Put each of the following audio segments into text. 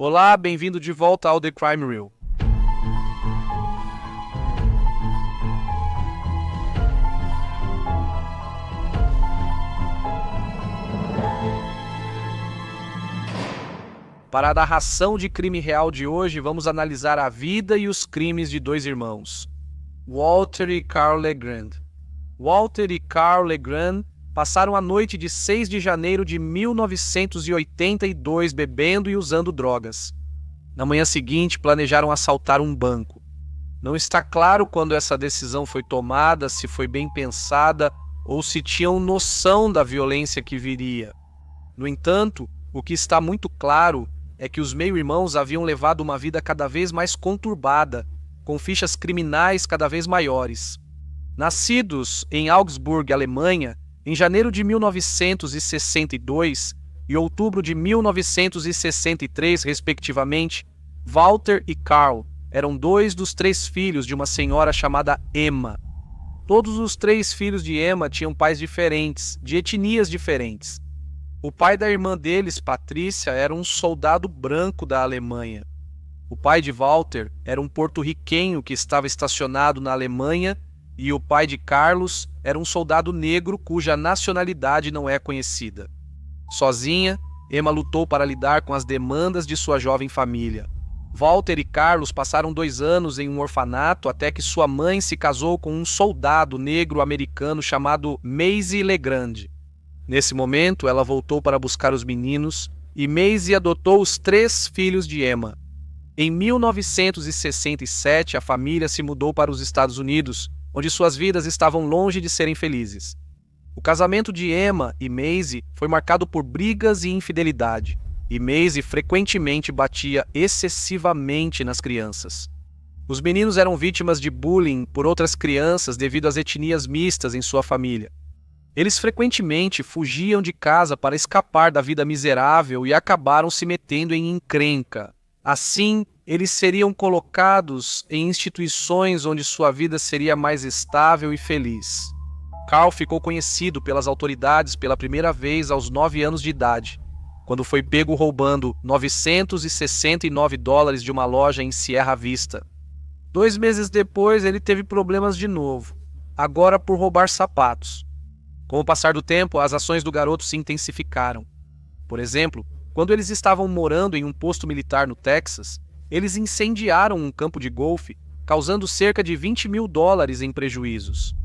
Olá, bem-vindo de volta ao The Crime Reel. Para a narração de crime real de hoje, vamos analisar a vida e os crimes de dois irmãos, Walter e Carl Legrand. Walter e Carl Legrand passaram a noite de 6 de janeiro de 1982 bebendo e usando drogas. Na manhã seguinte, planejaram assaltar um banco. Não está claro quando essa decisão foi tomada, se foi bem pensada ou se tinham noção da violência que viria. No entanto, o que está muito claro é que os meio-irmãos haviam levado uma vida cada vez mais conturbada, com fichas criminais cada vez maiores. Nascidos em Augsburg, Alemanha, em janeiro de 1962 e outubro de 1963, respectivamente, Walter e Carl eram dois dos 3 filhos de uma senhora chamada Emma. Todos os 3 filhos de Emma tinham pais diferentes, de etnias diferentes. O pai da irmã deles, Patrícia, era um soldado branco da Alemanha. O pai de Walter era um porto-riquenho que estava estacionado na Alemanha e o pai de Carlos era um soldado negro cuja nacionalidade não é conhecida. Sozinha, Emma lutou para lidar com as demandas de sua jovem família. Walter e Carlos passaram 2 anos em um orfanato até que sua mãe se casou com um soldado negro americano chamado Maisie Legrand. Nesse momento, ela voltou para buscar os meninos e Maisie adotou os 3 filhos de Emma. Em 1967, a família se mudou para os Estados Unidos, onde suas vidas estavam longe de serem felizes. O casamento de Emma e Maisie foi marcado por brigas e infidelidade, e Maisie frequentemente batia excessivamente nas crianças. Os meninos eram vítimas de bullying por outras crianças devido às etnias mistas em sua família. Eles frequentemente fugiam de casa para escapar da vida miserável e acabaram se metendo em encrenca. Assim, eles seriam colocados em instituições onde sua vida seria mais estável e feliz. Carl ficou conhecido pelas autoridades pela primeira vez aos 9 anos de idade, quando foi pego roubando $969 de uma loja em Sierra Vista. 2 meses depois, ele teve problemas de novo, agora por roubar sapatos. Com o passar do tempo, as ações do garoto se intensificaram. Por exemplo, quando eles estavam morando em um posto militar no Texas, eles incendiaram um campo de golfe, causando cerca de $20 mil em prejuízos.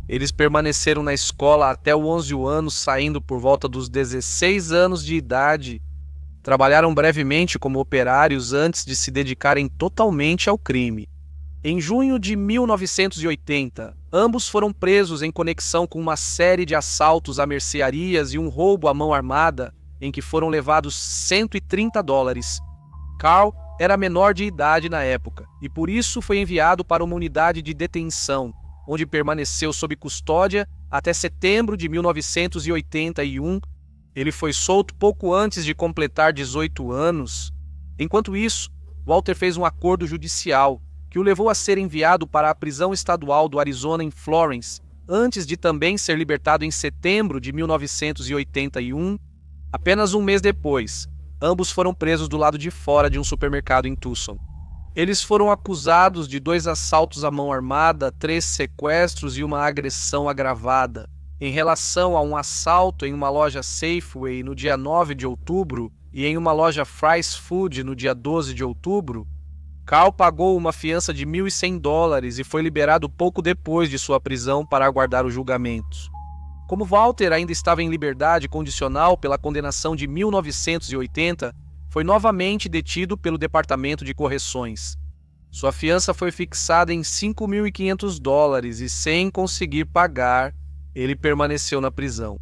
Eles permaneceram na escola até os 11 anos, saindo por volta dos 16 anos de idade. Trabalharam brevemente como operários antes de se dedicarem totalmente ao crime. Em junho de 1980, ambos foram presos em conexão com uma série de assaltos a mercearias e um roubo à mão armada, em que foram levados $130. Carl era menor de idade na época e por isso foi enviado para uma unidade de detenção, onde permaneceu sob custódia até setembro de 1981. Ele foi solto pouco antes de completar 18 anos. Enquanto isso, Walter fez um acordo judicial que o levou a ser enviado para a prisão estadual do Arizona em Florence, antes de também ser libertado em setembro de 1981. Apenas um mês depois, ambos foram presos do lado de fora de um supermercado em Tucson. Eles foram acusados de 2 assaltos à mão armada, 3 sequestros e uma agressão agravada. Em relação a um assalto em uma loja Safeway no dia 9 de outubro e em uma loja Fry's Food no dia 12 de outubro, Carl pagou uma fiança de $1.100 e foi liberado pouco depois de sua prisão para aguardar o julgamento. Como Walter ainda estava em liberdade condicional pela condenação de 1980, foi novamente detido pelo Departamento de Correções. Sua fiança foi fixada em $5.500 e, sem conseguir pagar, ele permaneceu na prisão.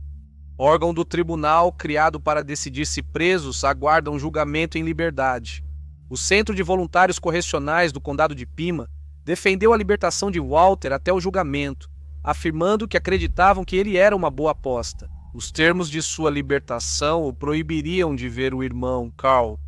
Órgão do tribunal criado para decidir se presos aguardam julgamento em liberdade. O Centro de Voluntários Correcionais do Condado de Pima defendeu a libertação de Walter até o julgamento, afirmando que acreditavam que ele era uma boa aposta. Os termos de sua libertação o proibiriam de ver o irmão, Carl.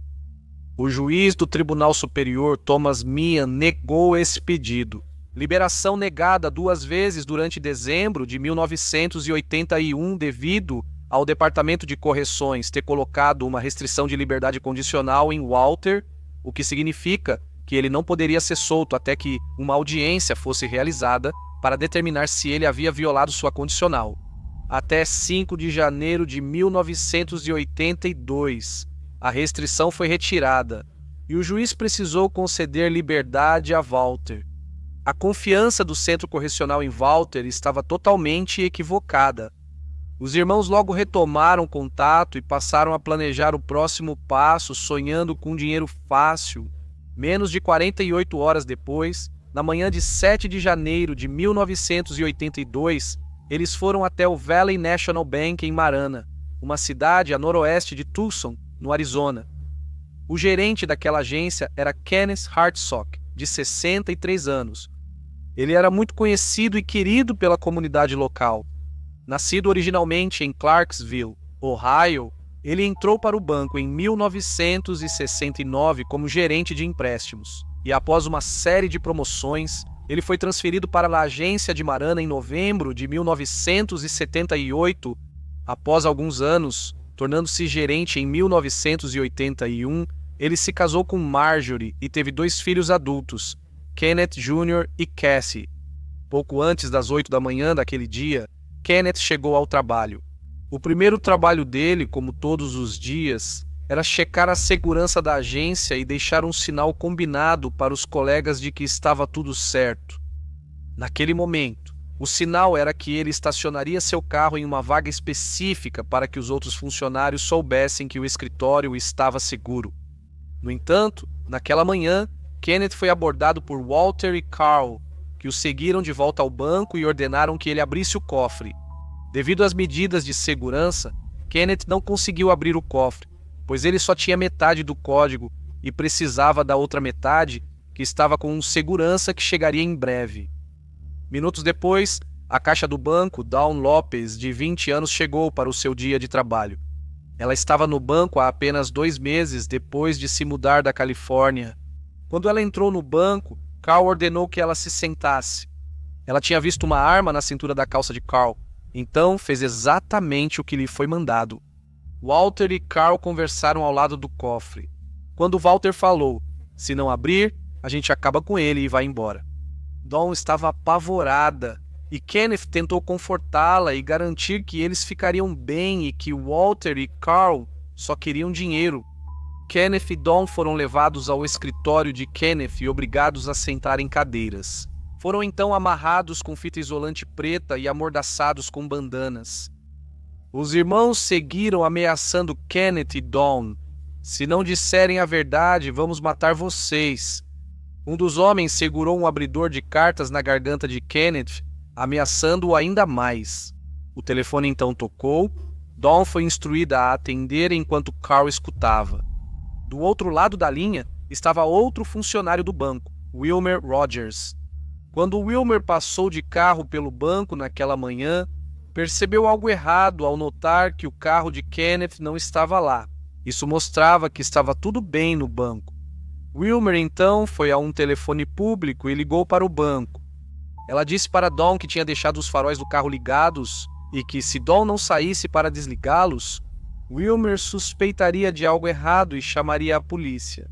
O juiz do Tribunal Superior, Thomas Meehan, negou esse pedido. Liberação negada 2 vezes durante dezembro de 1981 devido ao Departamento de Correções ter colocado uma restrição de liberdade condicional em Walter, o que significa que ele não poderia ser solto até que uma audiência fosse realizada para determinar se ele havia violado sua condicional. Até 5 de janeiro de 1982, a restrição foi retirada e o juiz precisou conceder liberdade a Walter. A confiança do Centro Correcional em Walter estava totalmente equivocada. Os irmãos logo retomaram contato e passaram a planejar o próximo passo, sonhando com dinheiro fácil. Menos de 48 horas depois, na manhã de 7 de janeiro de 1982, eles foram até o Valley National Bank em Marana, uma cidade a noroeste de Tucson, no Arizona. O gerente daquela agência era Kenneth Hartsock, de 63 anos. Ele era muito conhecido e querido pela comunidade local. Nascido originalmente em Clarksville, Ohio, ele entrou para o banco em 1969 como gerente de empréstimos. E após uma série de promoções, ele foi transferido para a agência de Marana em novembro de 1978. Após alguns anos, tornando-se gerente em 1981, ele se casou com Marjorie e teve 2 filhos adultos, Kenneth Jr. e Cassie. Pouco antes das 8 da manhã daquele dia, Kenneth chegou ao trabalho. O primeiro trabalho dele, como todos os dias, era checar a segurança da agência e deixar um sinal combinado para os colegas de que estava tudo certo. Naquele momento, o sinal era que ele estacionaria seu carro em uma vaga específica para que os outros funcionários soubessem que o escritório estava seguro. No entanto, naquela manhã, Kenneth foi abordado por Walter e Carl, que o seguiram de volta ao banco e ordenaram que ele abrisse o cofre. Devido às medidas de segurança, Kenneth não conseguiu abrir o cofre, pois ele só tinha metade do código e precisava da outra metade, que estava com um segurança que chegaria em breve. Minutos depois, a caixa do banco, Dawn Lopes, de 20 anos, chegou para o seu dia de trabalho. Ela estava no banco há apenas 2 meses depois de se mudar da Califórnia. Quando ela entrou no banco, Carl ordenou que ela se sentasse. Ela tinha visto uma arma na cintura da calça de Carl, então fez exatamente o que lhe foi mandado. Walter e Carl conversaram ao lado do cofre. Quando Walter falou, se não abrir, a gente acaba com ele e vai embora. Dawn estava apavorada e Kenneth tentou confortá-la e garantir que eles ficariam bem e que Walter e Carl só queriam dinheiro. Kenneth e Dawn foram levados ao escritório de Kenneth e obrigados a sentar em cadeiras. Foram então amarrados com fita isolante preta e amordaçados com bandanas. Os irmãos seguiram ameaçando Kenneth e Dawn. Se não disserem a verdade, vamos matar vocês. Um dos homens segurou um abridor de cartas na garganta de Kenneth, ameaçando-o ainda mais. O telefone então tocou. Dawn foi instruída a atender enquanto Carl escutava. Do outro lado da linha estava outro funcionário do banco, Wilmer Rogers. Quando Wilmer passou de carro pelo banco naquela manhã, percebeu algo errado ao notar que o carro de Kenneth não estava lá. Isso mostrava que estava tudo bem no banco. Wilmer então foi a um telefone público e ligou para o banco. Ela disse para Dawn que tinha deixado os faróis do carro ligados e que, se Dawn não saísse para desligá-los, Wilmer suspeitaria de algo errado e chamaria a polícia.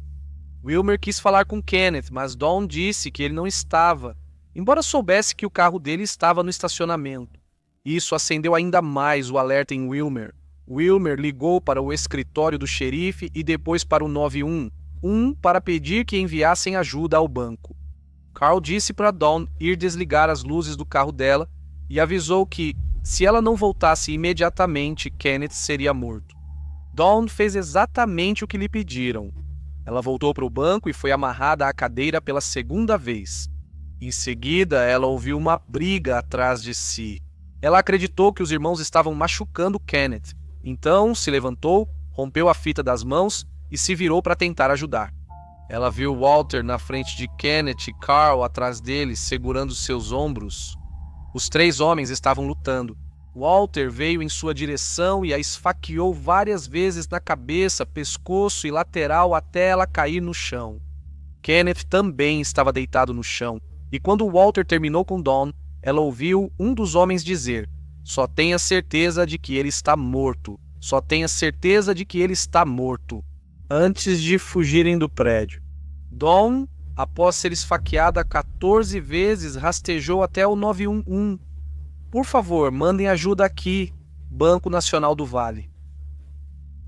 Wilmer quis falar com Kenneth, mas Dawn disse que ele não estava, embora soubesse que o carro dele estava no estacionamento. Isso acendeu ainda mais o alerta em Wilmer. Wilmer ligou para o escritório do xerife e depois para o 911 para pedir que enviassem ajuda ao banco. Carl disse para Dawn ir desligar as luzes do carro dela e avisou que, se ela não voltasse imediatamente, Kenneth seria morto. Dawn fez exatamente o que lhe pediram. Ela voltou para o banco e foi amarrada à cadeira pela segunda vez. Em seguida, ela ouviu uma briga atrás de si. Ela acreditou que os irmãos estavam machucando Kenneth. Então, se levantou, rompeu a fita das mãos e se virou para tentar ajudar. Ela viu Walter na frente de Kenneth e Carl atrás dele, segurando seus ombros. Os 3 homens estavam lutando. Walter veio em sua direção e a esfaqueou várias vezes na cabeça, pescoço e lateral até ela cair no chão. Kenneth também estava deitado no chão, e quando Walter terminou com Dawn, ela ouviu um dos homens dizer: Só tenha certeza de que ele está morto. Só tenha certeza de que ele está morto. Antes de fugirem do prédio, Dawn, após ser esfaqueada 14 vezes, rastejou até o 911. Por favor, mandem ajuda aqui, Banco Nacional do Vale.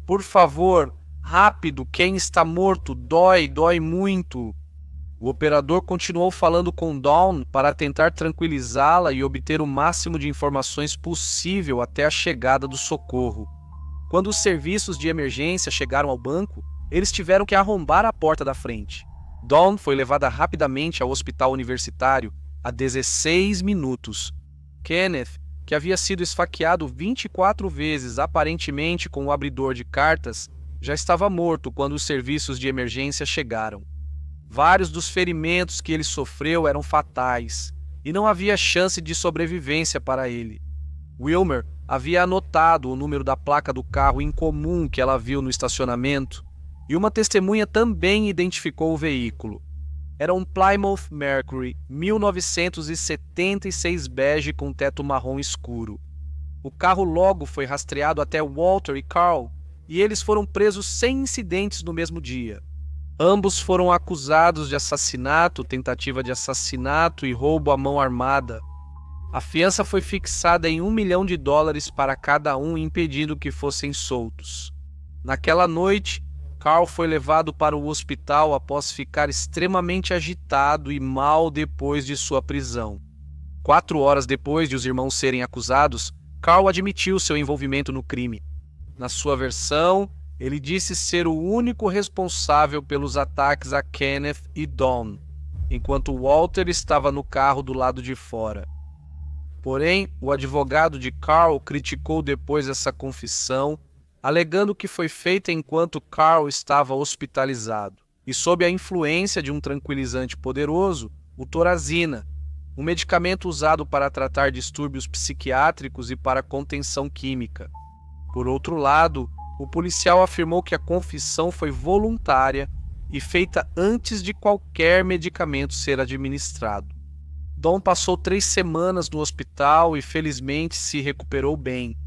Por favor, rápido, quem está morto? Dói muito. O operador continuou falando com Dawn para tentar tranquilizá-la e obter o máximo de informações possível até a chegada do socorro. Quando os serviços de emergência chegaram ao banco, eles tiveram que arrombar a porta da frente. Dawn foi levada rapidamente ao hospital universitário há 16 minutos. Kenneth, que havia sido esfaqueado 24 vezes aparentemente com o abridor de cartas, já estava morto quando os serviços de emergência chegaram. Vários dos ferimentos que ele sofreu eram fatais, e não havia chance de sobrevivência para ele. Wilmer havia anotado o número da placa do carro incomum que ela viu no estacionamento, e uma testemunha também identificou o veículo. Era um Plymouth Mercury 1976 bege com teto marrom escuro. O carro logo foi rastreado até Walter e Carl, e eles foram presos sem incidentes no mesmo dia. Ambos foram acusados de assassinato, tentativa de assassinato e roubo à mão armada. A fiança foi fixada em $1 milhão para cada um, impedindo que fossem soltos. Naquela noite, Carl foi levado para o hospital após ficar extremamente agitado e mal depois de sua prisão. 4 horas depois de os irmãos serem acusados, Carl admitiu seu envolvimento no crime. Na sua versão, ele disse ser o único responsável pelos ataques a Kenneth e Dawn, enquanto Walter estava no carro do lado de fora. Porém, o advogado de Carl criticou depois essa confissão, alegando que foi feita enquanto Carl estava hospitalizado e sob a influência de um tranquilizante poderoso, o Thorazina, um medicamento usado para tratar distúrbios psiquiátricos e para contenção química. Por outro lado, o policial afirmou que a confissão foi voluntária e feita antes de qualquer medicamento ser administrado. Dawn passou 3 semanas no hospital e felizmente se recuperou bem.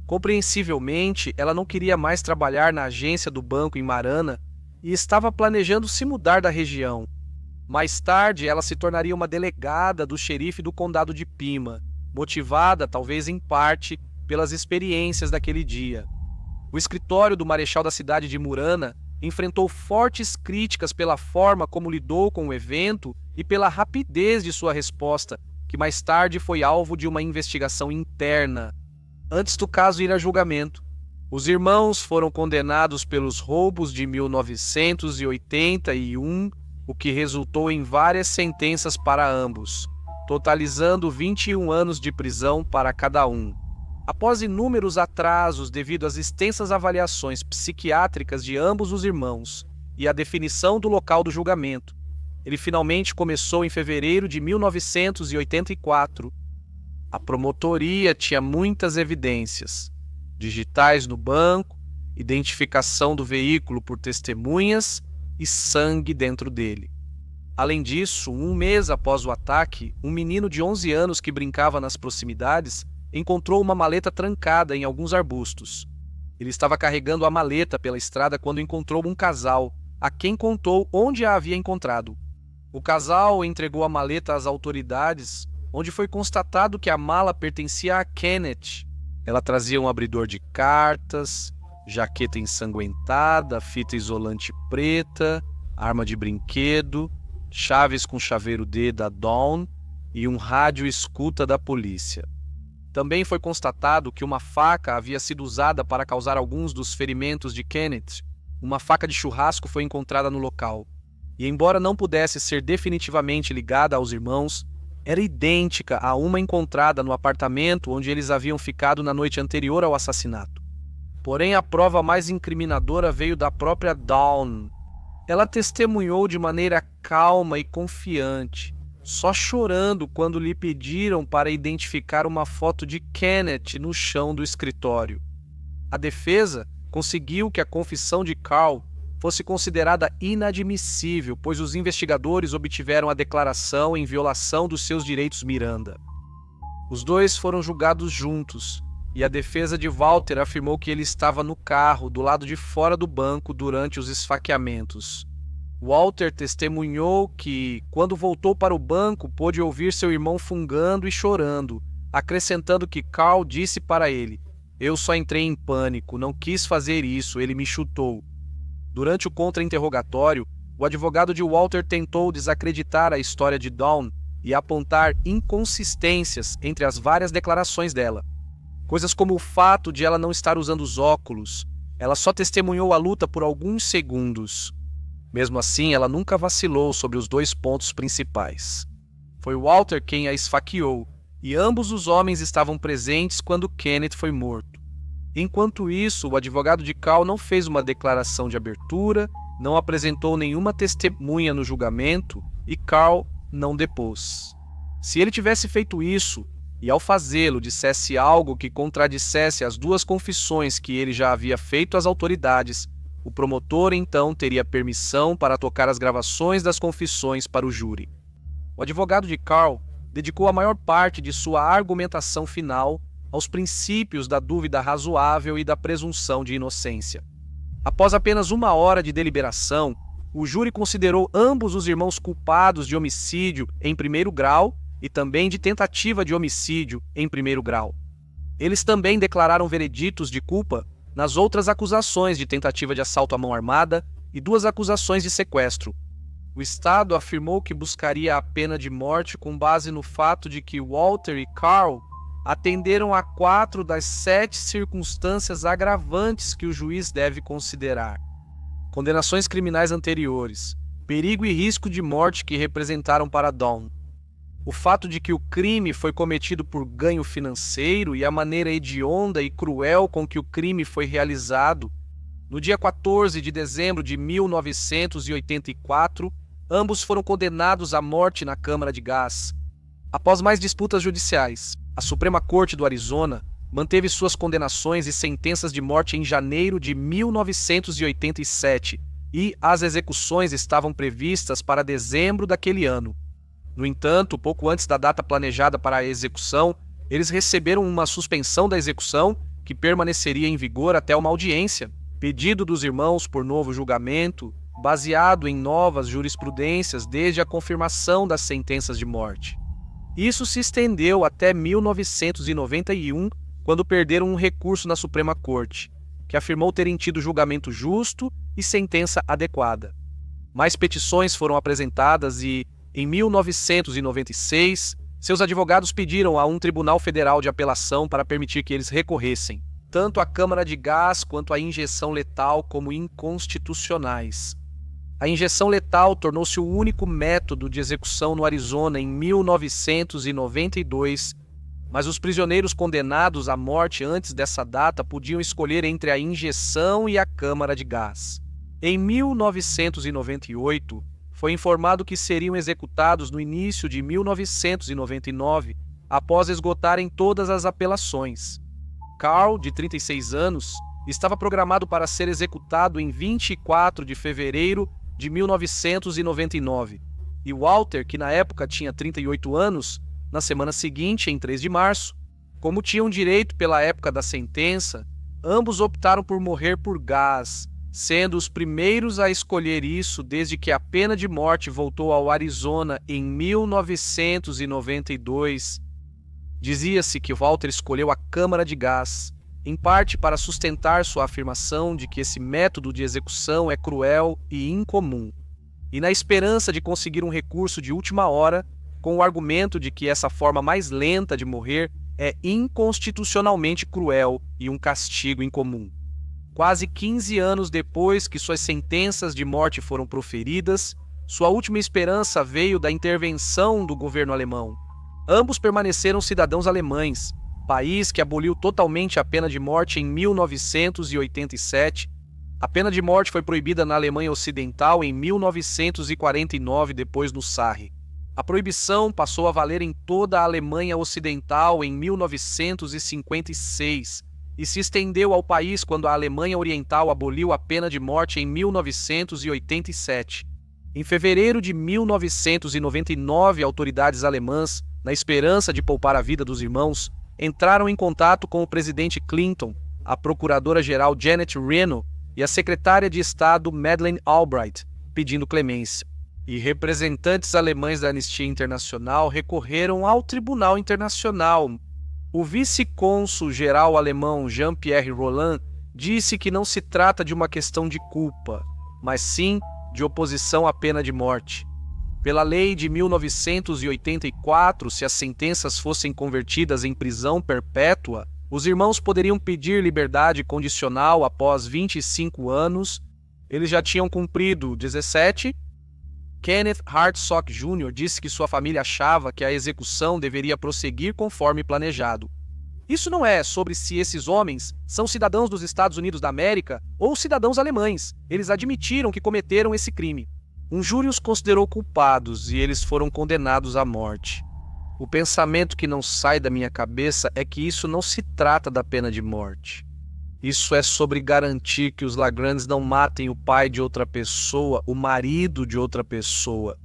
Compreensivelmente, ela não queria mais trabalhar na agência do banco em Marana e estava planejando se mudar da região. Mais tarde, ela se tornaria uma delegada do xerife do condado de Pima, motivada, talvez em parte, pelas experiências daquele dia. O escritório do marechal da cidade de Murana enfrentou fortes críticas pela forma como lidou com o evento e pela rapidez de sua resposta, que mais tarde foi alvo de uma investigação interna. Antes do caso ir a julgamento, os irmãos foram condenados pelos roubos de 1981, o que resultou em várias sentenças para ambos, totalizando 21 anos de prisão para cada um. Após inúmeros atrasos devido às extensas avaliações psiquiátricas de ambos os irmãos e a definição do local do julgamento, ele finalmente começou em fevereiro de 1984. A promotoria tinha muitas evidências, digitais no banco, identificação do veículo por testemunhas e sangue dentro dele. Além disso, 1 mês após o ataque, um menino de 11 anos que brincava nas proximidades encontrou uma maleta trancada em alguns arbustos. Ele estava carregando a maleta pela estrada quando encontrou um casal, a quem contou onde a havia encontrado. O casal entregou a maleta às autoridades, onde foi constatado que a mala pertencia a Kenneth. Ela trazia um abridor de cartas, jaqueta ensanguentada, fita isolante preta, arma de brinquedo, chaves com chaveiro D da Dawn e um rádio escuta da polícia. Também foi constatado que uma faca havia sido usada para causar alguns dos ferimentos de Kenneth. Uma faca de churrasco foi encontrada no local. E embora não pudesse ser definitivamente ligada aos irmãos, era idêntica a uma encontrada no apartamento onde eles haviam ficado na noite anterior ao assassinato. Porém, a prova mais incriminadora veio da própria Dawn. Ela testemunhou de maneira calma e confiante, só chorando quando lhe pediram para identificar uma foto de Kenneth no chão do escritório. A defesa conseguiu que a confissão de Carl fosse considerada inadmissível, pois os investigadores obtiveram a declaração em violação dos seus direitos Miranda. Os dois foram julgados juntos, e a defesa de Walter afirmou que ele estava no carro, do lado de fora do banco, durante os esfaqueamentos. Walter testemunhou que, quando voltou para o banco, pôde ouvir seu irmão fungando e chorando, acrescentando que Carl disse para ele: "Eu só entrei em pânico, não quis fazer isso, ele me chutou." Durante o contra-interrogatório, o advogado de Walter tentou desacreditar a história de Dawn e apontar inconsistências entre as várias declarações dela. Coisas como o fato de ela não estar usando os óculos. Ela só testemunhou a luta por alguns segundos. Mesmo assim, ela nunca vacilou sobre os dois pontos principais. Foi Walter quem a esfaqueou, e ambos os homens estavam presentes quando Kenneth foi morto. Enquanto isso, o advogado de Carl não fez uma declaração de abertura, não apresentou nenhuma testemunha no julgamento e Carl não depôs. Se ele tivesse feito isso, e ao fazê-lo dissesse algo que contradissesse as duas confissões que ele já havia feito às autoridades, o promotor então teria permissão para tocar as gravações das confissões para o júri. O advogado de Carl dedicou a maior parte de sua argumentação final aos princípios da dúvida razoável e da presunção de inocência. Após apenas 1 hora de deliberação, o júri considerou ambos os irmãos culpados de homicídio em primeiro grau e também de tentativa de homicídio em primeiro grau. Eles também declararam vereditos de culpa nas outras acusações de tentativa de assalto à mão armada e 2 acusações de sequestro. O Estado afirmou que buscaria a pena de morte com base no fato de que Walter e Carl atenderam a 4 das 7 circunstâncias agravantes que o juiz deve considerar: condenações criminais anteriores, perigo e risco de morte que representaram para Dawn, o fato de que o crime foi cometido por ganho financeiro e a maneira hedionda e cruel com que o crime foi realizado. No dia 14 de dezembro de 1984, ambos foram condenados à morte na Câmara de Gás. Após mais disputas judiciais, a Suprema Corte do Arizona manteve suas condenações e sentenças de morte em janeiro de 1987 e as execuções estavam previstas para dezembro daquele ano. No entanto, pouco antes da data planejada para a execução, eles receberam uma suspensão da execução que permaneceria em vigor até uma audiência, pedido dos irmãos por novo julgamento, baseado em novas jurisprudências desde a confirmação das sentenças de morte. Isso se estendeu até 1991, quando perderam um recurso na Suprema Corte, que afirmou terem tido julgamento justo e sentença adequada. Mais petições foram apresentadas e, em 1996, seus advogados pediram a um tribunal federal de apelação para permitir que eles recorressem, tanto a câmara de gás quanto a injeção letal, como inconstitucionais. A injeção letal tornou-se o único método de execução no Arizona em 1992, mas os prisioneiros condenados à morte antes dessa data podiam escolher entre a injeção e a câmara de gás. Em 1998, foi informado que seriam executados no início de 1999, após esgotarem todas as apelações. Carl, de 36 anos, estava programado para ser executado em 24 de fevereiro de 1999, e Walter, que na época tinha 38 anos, na semana seguinte, em 3 de março. Como tinham direito pela época da sentença, ambos optaram por morrer por gás, sendo os primeiros a escolher isso desde que a pena de morte voltou ao Arizona em 1992. Dizia-se que Walter escolheu a câmara de gás, em parte para sustentar sua afirmação de que esse método de execução é cruel e incomum, e na esperança de conseguir um recurso de última hora, com o argumento de que essa forma mais lenta de morrer é inconstitucionalmente cruel e um castigo incomum. Quase 15 anos depois que suas sentenças de morte foram proferidas, sua última esperança veio da intervenção do governo alemão. Ambos permaneceram cidadãos alemães, país que aboliu totalmente a pena de morte em 1987. A pena de morte foi proibida na Alemanha Ocidental em 1949, depois no Sarre. A proibição passou a valer em toda a Alemanha Ocidental em 1956 e se estendeu ao país quando a Alemanha Oriental aboliu a pena de morte em 1987. Em fevereiro de 1999, autoridades alemãs na esperança de poupar a vida dos irmãos, entraram em contato com o presidente Clinton, a procuradora-geral Janet Reno e a secretária de Estado Madeleine Albright, pedindo clemência. E representantes alemães da Anistia Internacional recorreram ao Tribunal Internacional. O vice-cônsul-geral alemão Jean-Pierre Rolland disse que não se trata de uma questão de culpa, mas sim de oposição à pena de morte. Pela lei de 1984, se as sentenças fossem convertidas em prisão perpétua, os irmãos poderiam pedir liberdade condicional após 25 anos. Eles já tinham cumprido 17. Kenneth Hartsock Jr. disse que sua família achava que a execução deveria prosseguir conforme planejado. Isso não é sobre se esses homens são cidadãos dos Estados Unidos da América ou cidadãos alemães. Eles admitiram que cometeram esse crime. Um júri os considerou culpados e eles foram condenados à morte. O pensamento que não sai da minha cabeça é que isso não se trata da pena de morte. Isso é sobre garantir que os Lagranges não matem o pai de outra pessoa, o marido de outra pessoa.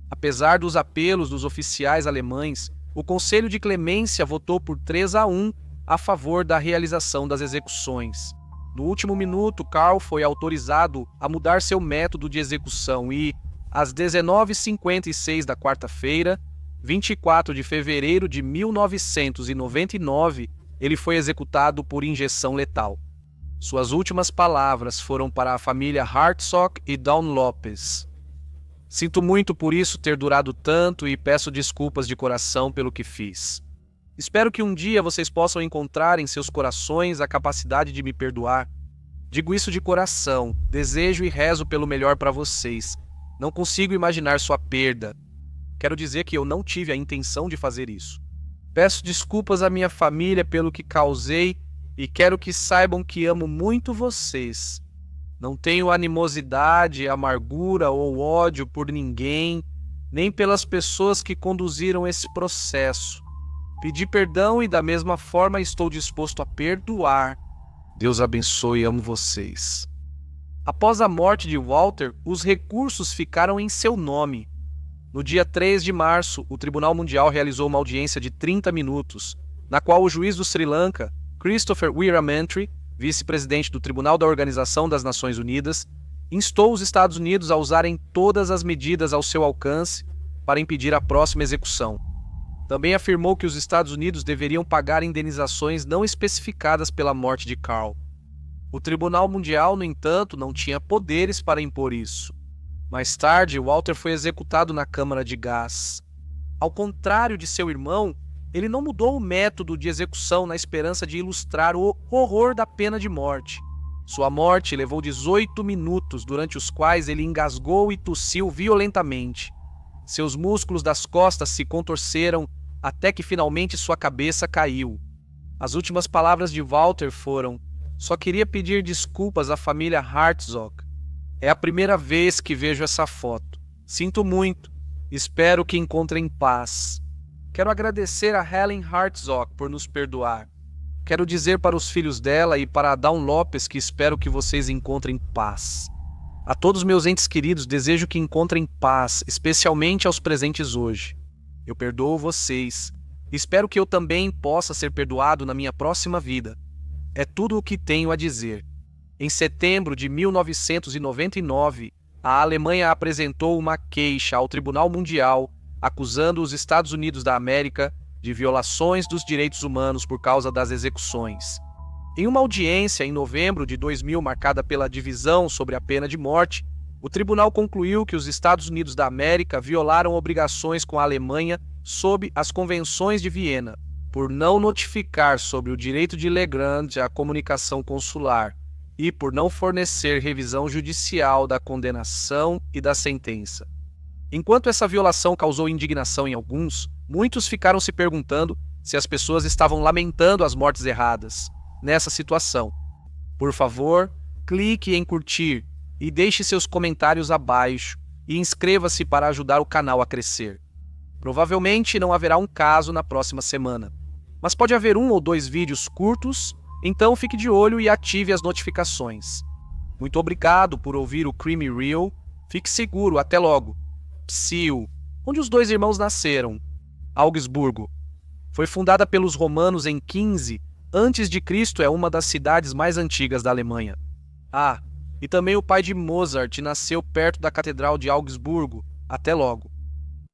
Apesar dos apelos dos oficiais alemães, o Conselho de Clemência votou por 3-1 a favor da realização das execuções. No último minuto, Carl foi autorizado a mudar seu método de execução e, às 19h56 da quarta-feira, 24 de fevereiro de 1999, ele foi executado por injeção letal. Suas últimas palavras foram para a família Hartsock e Dawn Lopes. Sinto muito por isso ter durado tanto e peço desculpas de coração pelo que fiz. Espero que um dia vocês possam encontrar em seus corações a capacidade de me perdoar. Digo isso de coração, desejo e rezo pelo melhor para vocês. Não consigo imaginar sua perda. Quero dizer que eu não tive a intenção de fazer isso. Peço desculpas à minha família pelo que causei e quero que saibam que amo muito vocês. Não tenho animosidade, amargura ou ódio por ninguém, nem pelas pessoas que conduziram esse processo. Pedi perdão e da mesma forma estou disposto a perdoar. Deus abençoe e amo vocês. Após a morte de Walter, os recursos ficaram em seu nome. No dia 3 de março, o Tribunal Mundial realizou uma audiência de 30 minutos, na qual o juiz do Sri Lanka, Christopher Weeramantry, vice-presidente do Tribunal da Organização das Nações Unidas, instou os Estados Unidos a usarem todas as medidas ao seu alcance para impedir a próxima execução. Também afirmou que os Estados Unidos deveriam pagar indenizações não especificadas pela morte de Carl. O Tribunal Mundial, no entanto, não tinha poderes para impor isso. Mais tarde, Walter foi executado na câmara de gás. Ao contrário de seu irmão, ele não mudou o método de execução na esperança de ilustrar o horror da pena de morte. Sua morte levou 18 minutos, durante os quais ele engasgou e tossiu violentamente. Seus músculos das costas se contorceram até que finalmente sua cabeça caiu. As últimas palavras de Walter foram: "Só queria pedir desculpas à família Hartsock. É a primeira vez que vejo essa foto. Sinto muito. Espero que encontrem paz. Quero agradecer a Helen Hartsock por nos perdoar. Quero dizer para os filhos dela e para a Dawn Lopes que espero que vocês encontrem paz. A todos meus entes queridos desejo que encontrem paz, especialmente aos presentes hoje. Eu perdoo vocês. Espero que eu também possa ser perdoado na minha próxima vida. É tudo o que tenho a dizer." Em setembro de 1999, a Alemanha apresentou uma queixa ao Tribunal Mundial, acusando os Estados Unidos da América de violações dos direitos humanos por causa das execuções. Em uma audiência em novembro de 2000, marcada pela divisão sobre a pena de morte, o tribunal concluiu que os Estados Unidos da América violaram obrigações com a Alemanha sob as Convenções de Viena, por não notificar sobre o direito de Legrand à comunicação consular, e por não fornecer revisão judicial da condenação e da sentença. Enquanto essa violação causou indignação em alguns, muitos ficaram se perguntando se as pessoas estavam lamentando as mortes erradas. Nessa situação, por favor, clique em curtir e deixe seus comentários abaixo e inscreva-se para ajudar o canal a crescer. Provavelmente não haverá um caso na próxima semana, mas pode haver 1 ou 2 vídeos curtos. Então fique de olho e ative as notificações. Muito obrigado por ouvir o Crime Real. Fique seguro, até logo. Psyu, onde os 2 irmãos nasceram. Augsburgo. Foi fundada pelos romanos em 15 a.C., é uma das cidades mais antigas da Alemanha. Ah, e também o pai de Mozart nasceu perto da Catedral de Augsburgo. Até logo.